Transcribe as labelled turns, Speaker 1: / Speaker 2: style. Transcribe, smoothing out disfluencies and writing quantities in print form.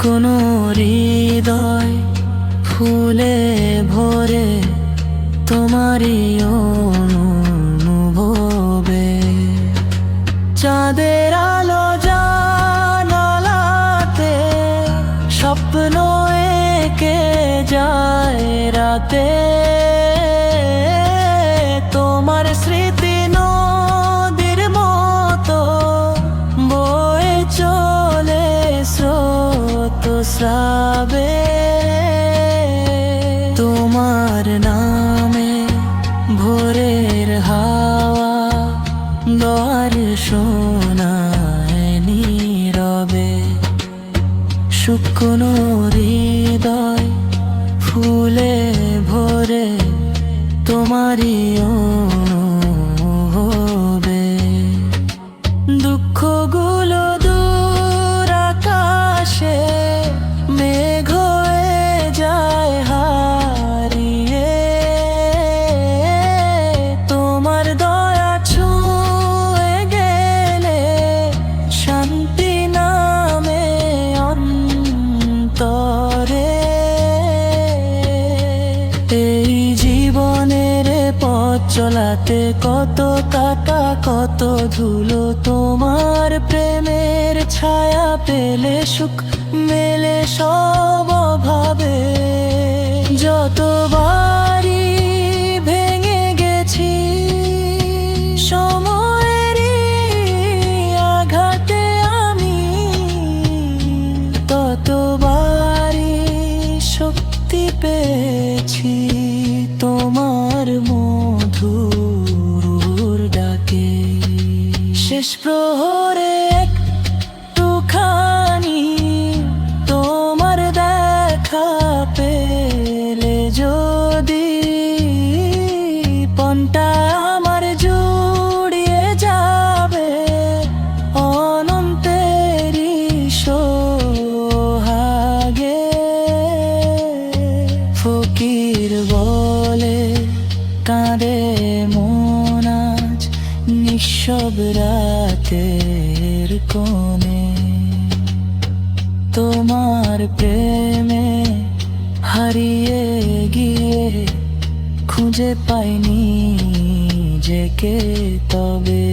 Speaker 1: শুকনো হৃদয় ফুলে ভরে তোমারই অনুভবে চাঁদের আলো জানালাতে স্বপ্ন এঁকে যায় রাতে তোমার স্মৃতি নদীর মতো বয়ে চলে স্রোতস্রাবে তোমার নামে ভোরের হাওয়া দ্বার শোনায় নীরবে শুকনো হৃদয় ফুলে ভরে তোমারই অনুভবে দুঃখগুলো দূর আকাশে মেঘ হয়ে যায় হারিয়ে তোমার দয়া ছুঁয়ে গেলে শান্তি নামে অন্তরে এই জীবনের পথ চলাতে কত কাটা কত ধুলো তোমার প্রেমের ছায়া পেলে সুখ মেলে সব ভাবে যতবারই ভেঙে গেছি সময়েরই আঘাতে আমি ততবারই শক্তি পেয়েছি তোমার মধুর ডাকে শেষ প্রহরে একটুখানি তোমার দেখা পেলে যদি পনটা আমার জুড়িয়ে যাবে অনন্তেরই সোহাগে ফকির বলে কাঁদে মন আজ নিঃশব রাতের কোণে তোমার প্রেমে হারিয়ে গিয়ে খুঁজে পাইনি নিজেকে তবে